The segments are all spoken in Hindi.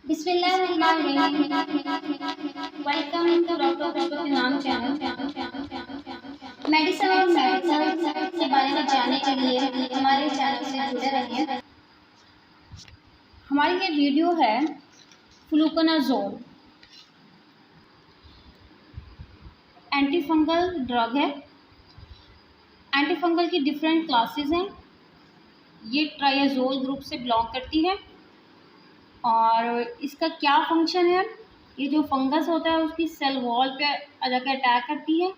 बिस्मिल्लाहिर्रहमानिर्रहीम। वेलकम टू डॉक्टर खुशबू के नाम चैनल। मेडिसिन और मेडिकल के बारे में जानने के लिए हमारे चैनल से जुड़े रहिए। हमारी ये वीडियो है फ्लूकोनाजोल, एंटी फंगल ड्रग है। एंटी फंगल की डिफरेंट क्लासेस हैं। ये ट्राइयाजोल ग्रुप से बिलोंग करती है और इसका क्या फंक्शन है, ये जो फंगस होता है उसकी सेल वॉल पे जाकर अटैक करती है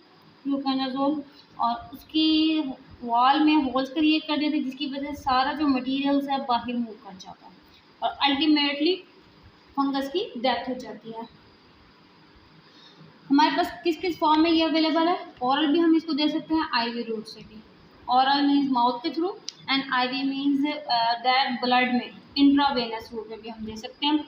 फ्लूकोनाजोल, और उसकी वॉल में होल्स क्रिएट कर देती है, जिसकी वजह से सारा जो मटेरियल्स है बाहर मूव कर जाता है और अल्टीमेटली फंगस की डेथ हो जाती है। हमारे पास किस किस फॉर्म में ये अवेलेबल है? ओरल भी हम इसको दे सकते हैं, आईवी रूट से भी। ओरल मीन्स माउथ के through and IV means that blood में इंट्रावेनस रूट में भी हम दे सकते हैं।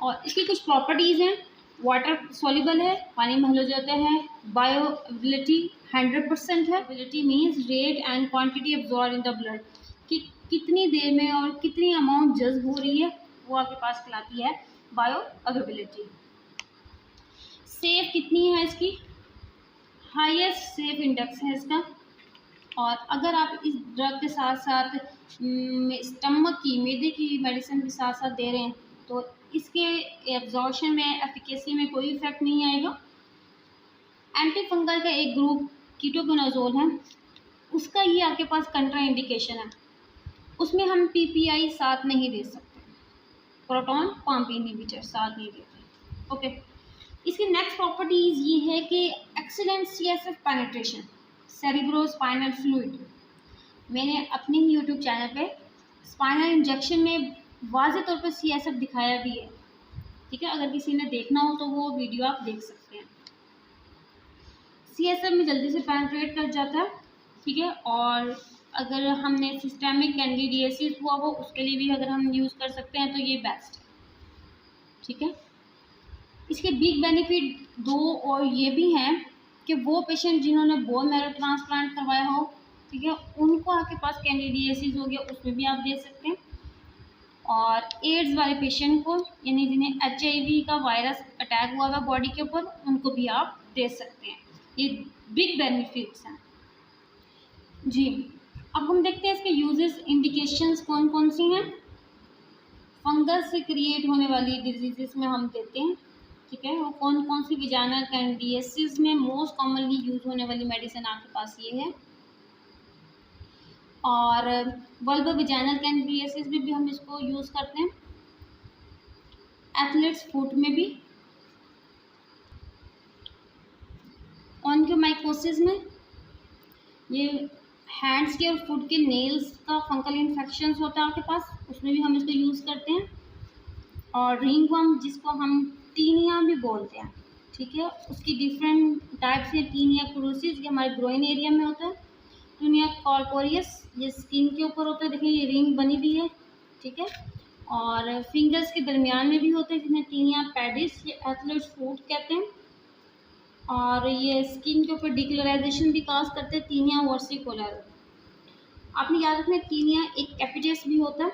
और इसकी कुछ प्रॉपर्टीज़ हैं। वाटर सॉल्युबल है, पानी में घुल जाते हैं। बायोअवेलेबिलिटी 100% है। Ability means rate and quantity absorb in the blood, कि कितनी देर में और कितनी अमाउंट जज्ब हो रही है वो आपके पास कहलाती है बायोअवेलेबिलिटी। सेफ कितनी है इसकी? हाईएस्ट सेफ इंडेक्स है इसका। और अगर आप इस ड्रग के साथ साथ स्टमक की, मैदे की मेडिसिन के साथ साथ दे रहे हैं तो इसके एब्जॉर्प्शन में, एफिकेसी में कोई इफेक्ट नहीं आएगा। एंटी फंगल का एक ग्रुप कीटोकोनाजोल है, उसका ये आपके पास कंट्रा इंडिकेशन है, उसमें हम पीपीआई साथ नहीं दे सकते, प्रोटॉन पंप इनहिबिटर साथ नहीं देते। ओके, इसकी नेक्स्ट प्रॉपर्टीज ये है कि excellent CSF penetration, cerebrospinal fluid. मैंने अपने ही यूट्यूब चैनल पे स्पाइनल इंजेक्शन में वाज़ेह तौर पर सीएसएफ दिखाया भी है, ठीक है। अगर किसी ने देखना हो तो वो वीडियो आप देख सकते हैं। सीएसएफ में जल्दी से पेनिट्रेट कर जाता है, ठीक है। और अगर हमने सिस्टेमिक कैंडिडियासिस हुआ हो उसके लिए भी अगर हम यूज़ कर सकते हैं तो ये बेस्ट है, ठीक है। इसके बिग बेनिफिट दो और ये भी हैं कि वो पेशेंट जिन्होंने बोन मैरो ट्रांसप्लांट करवाया हो, ठीक है, उनको आपके पास कैंडिडियासिस हो गया उसमें भी आप दे सकते हैं। और एड्स वाले पेशेंट को, यानी जिन्हें एचआईवी का वायरस अटैक हुआ है बॉडी के ऊपर, उनको भी आप दे सकते हैं। ये बिग बेनिफिट्स हैं जी। अब हम देखते हैं इसके यूजेस, इंडिकेशंस कौन कौन सी हैं। फंगस से क्रिएट होने वाली डिजीज़ में हम देते हैं, ठीक है। और कौन कौन सी विजाइनल कैंडिडियासिस में मोस्ट कॉमनली यूज होने वाली मेडिसिन आपके पास ये है। और वल्बर विजाइनल कैंडिडियासिस में भी हम इसको यूज़ करते हैं, एथलीट्स फुट में भी, ऑन्कोमाइकोसिस में, ये हैंड्स के और फुट के नेल्स का फंगल इन्फेक्शन होता है आपके पास, उसमें भी हम इसको यूज़ करते हैं। और रिंगवर्म जिसको हम टीनिया भी बोलते हैं, ठीक है, उसकी डिफरेंट टाइप्स हैं। टीनिया क्रूसिस, ये हमारे ग्रोइन एरिया में होता है। टीनिया कॉर्पोरियस, ये स्किन के ऊपर होता है, देखिए ये रिंग बनी हुई है, ठीक है। और फिंगर्स के दरमियान में भी होते हैं, जिन्हें टीनिया पैडिस, ये एथलीट्स फुट कहते हैं। और ये स्किन के ऊपर डिकलराइजेशन भी काज करते हैं, टीनिया वर्सिकोलर। आपने याद रखना, टीनिया एक कैपिटस भी होता है,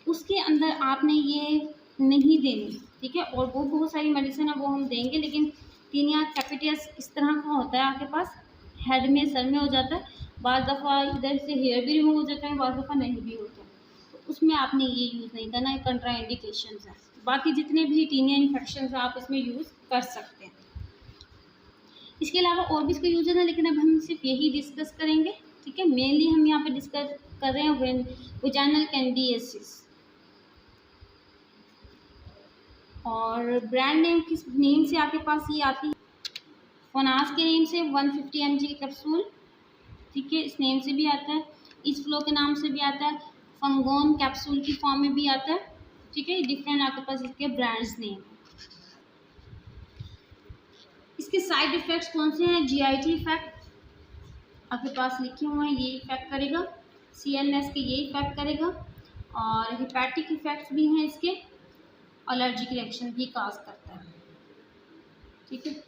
उसके अंदर आपने ये नहीं देनी, ठीक है। और वो बहुत सारी मेडिसिन है वो हम देंगे, लेकिन टीनिया कैपिटस इस तरह का होता है आपके पास, हेड में, सर में हो जाता है। बाज़ दफ़ा इधर से हेयर भी रिमूव हो जाता है, बाज़ दफ़ा नहीं भी होता है, तो उसमें आपने ये यूज़ नहीं करना है, कंट्रा इंडिकेशंस है। बाकी जितने भी टीनिया इन्फेक्शन है आप इसमें यूज़ कर सकते हैं। इसके अलावा और भी इसका यूज है, लेकिन अब हम सिर्फ यही डिस्कस करेंगे, ठीक है। मेनली हम यहाँ पे डिस्कस कर रहे हैं विजाइनल कैंडिडियासिस। और ब्रांड नेम किस नेम से आपके पास ये आती है? फोनास के नेम से 150 mg कैप्सूल, ठीक है, इस नेम से भी आता है। इस फ्लो के नाम से भी आता है, फंगोन कैप्सूल की फॉर्म में भी आता है, ठीक है। डिफरेंट आपके पास इसके ब्रांड्स नेम। इसके साइड इफ़ेक्ट्स कौन से हैं? जीआईटी इफेक्ट आपके पास लिखे हुए हैं, ये इफेक्ट करेगा। सीएनएस के ये इफेक्ट करेगा। और हिपैटिक इफेक्ट्स भी हैं इसके, एलर्जिक रिएक्शन भी काज करता है, ठीक है।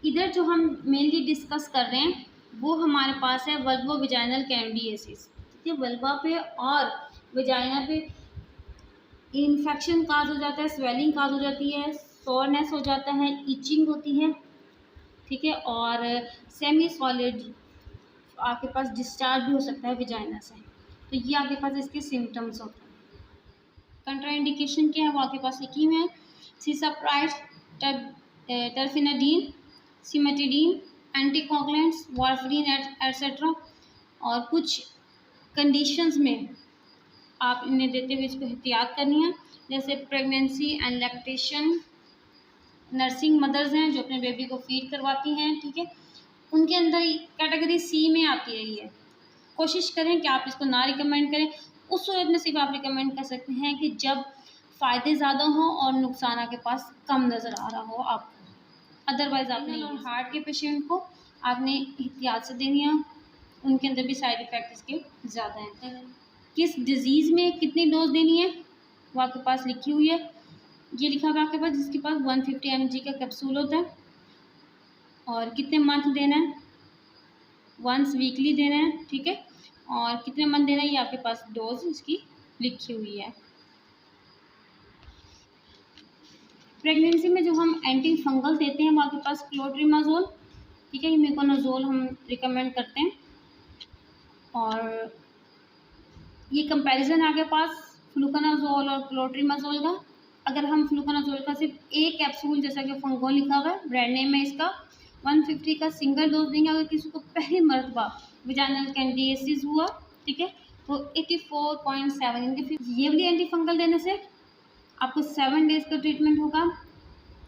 इधर जो हम मेनली डिस्कस कर रहे हैं वो हमारे पास है वल्बो विजाइनल कैंडिडियासिस, ठीक है। वल्बा पे और विजाइना पे इन्फेक्शन काज हो जाता है, स्वेलिंग काज हो जाती है, सोरनेस हो जाता है, इचिंग होती है, ठीक है। और सेमी सॉलिड आपके पास डिस्चार्ज भी हो सकता है विजाइना से। तो ये आपके पास इसके सिम्टम्स होते हैं। कंट्राइंडिकेशन क्या है वो आपके पास लिखी हुई है, cisapride, टर्फेनाडीन, cimetidine, anticoagulants, warfarin etcetera. और कुछ कंडीशंस में आप इन्हें देते हुए इसको एहतियात करनी है, जैसे pregnancy and lactation. Nursing mothers हैं जो अपने बेबी को फीड करवाती हैं, ठीक है, उनके अंदर कैटेगरी सी में आती है ये। कोशिश करें कि आप इसको ना रिकमेंड करें। उस सूरत में सिर्फ आप रिकमेंड कर सकते हैं कि जब फ़ायदे ज़्यादा हों और नुकसान आपके पास कम नज़र आ रहा हो आपको। अदरवाइज़ आपने और हार्ट के पेशेंट को आपने एहतियात से देनी है, उनके अंदर भी साइड इफ़ेक्ट इसके ज़्यादा हैं। किस डिज़ीज़ में कितनी डोज देनी है वो आपके पास लिखी हुई है। ये लिखा हुआ है आपके पास, जिसके पास 150 mg का कैप्सूल होता है, और कितने मंथ देना है, वंस वीकली देना है, ठीक है। और कितने मंथ देना है ये आपके पास डोज इसकी लिखी हुई है। प्रेगनेंसी में जो हम एंटी फंगल देते हैं वो आपके पास क्लोट्रिमाजोल, ठीक है, मेकोनाजोल हम रिकमेंड करते हैं। और ये कंपैरिजन है आपके पास फ्लूकोनाजोल और क्लोट्रिमाजोल का। अगर हम फ्लूकोनाजोल का सिर्फ एक कैप्सूल, जैसा कि फंगोल लिखा हुआ है, ब्रांड नेम है इसका, 150 का सिंगल डोज देंगे अगर किसी को पहली मरतबा विजाइनल कैंडिडियासिस हुआ, ठीक है, तो 84.7 इनके। फिर ये वाली एंटी फंगल देने से आपको 7 डेज़ का ट्रीटमेंट होगा।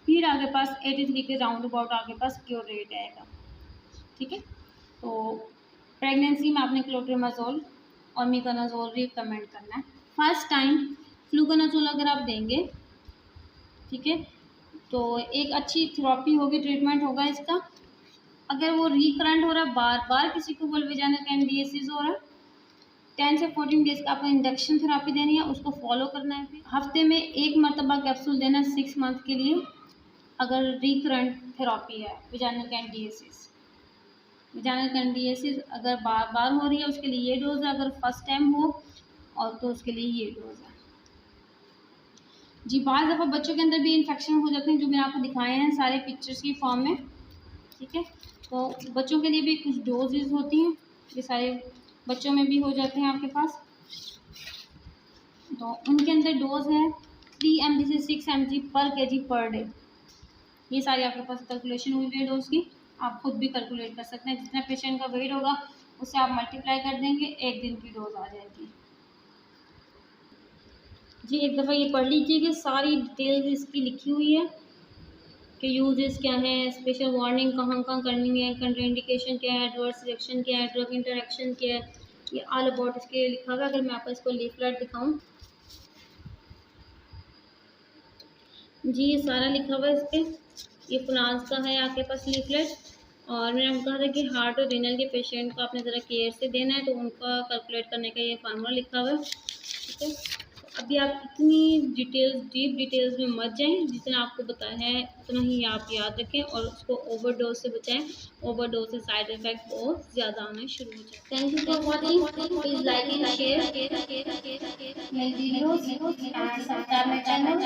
फिर आगे पास 83 के राउंड अबाउट आगे पास क्योर रेट आएगा, ठीक है। तो प्रेगनेंसी में आपने क्लोट्रिमाजोल और मेकोनाजोल रिकमेंड करना है। फर्स्ट टाइम फ्लूकोनाजोल अगर आप देंगे, ठीक है, तो एक अच्छी थेरेपी होगी, ट्रीटमेंट होगा इसका। अगर वो रिकरेंट हो रहा है, बार बार किसी को वल्विजाइनल कैंडिडियासिस हो रहा है, 10 से 14 डेज़ का आपको इंडक्शन थेरेपी देनी है, उसको फॉलो करना है। फिर हफ्ते में एक मरतबा कैप्सूल देना है 6 मंथ के लिए, अगर रिकरेंट थेरेपी है विजाइनल कैंडिडियासिस। विजाइनल कैंडिडियासिस अगर बार बार हो रही है उसके लिए ये डोज है, अगर फर्स्ट टाइम हो और तो उसके लिए ये डोज है। जी, बाज़ दफ़ा बच्चों के अंदर भी इन्फेक्शन हो जाते हैं, जो मैंने आपको दिखाए हैं सारे पिक्चर्स की फॉर्म में, ठीक है। तो बच्चों के लिए भी कुछ डोजेज होती हैं, ये सारे बच्चों में भी हो जाते हैं आपके पास। तो उनके अंदर डोज है 3 mg से 6 mg पर kg पर डे। ये सारी आपके पास कैलकुलेशन हुई है डोज की, आप खुद भी कैलकुलेट कर सकते हैं। जितना पेशेंट का वेट होगा उससे आप मल्टीप्लाई कर देंगे, एक दिन की डोज आ जाएगी। जी, एक दफ़ा ये पढ़ लीजिए कि सारी डिटेल्स इसकी लिखी हुई है कि यूजेस क्या हैं, स्पेशल वार्निंग कहाँ कहाँ करनी है, कंट्राइंडिकेशन क्या है, एडवर्स रिएक्शन क्या है, ड्रग इंटरेक्शन क्या है, ये ऑल अबाउट इसके लिखा हुआ है। अगर मैं आपको इसको लीफलेट दिखाऊं, जी ये सारा लिखा हुआ है इस पर। ये फ्रांस का है आपके पास लीफलेट। और मैंने आपको कहा था कि हार्ट और रीनल के पेशेंट को आपने ज़रा केयर से देना है, तो उनका कैलकुलेट करने का ये फार्मूला लिखा हुआ है, ठीक है। अभी आप इतनी डिटेल्स, डीप डिटेल्स में मत जाएं, जितना आपको बताया है उतना ही आप याद रखें और उसको ओवरडोज से बचाएं। ओवरडोज से साइड इफ़ेक्ट बहुत ज़्यादा आने शुरू हो जाते हैं। Thank you for watching, please like and share मेरे videos and subscribe my channel.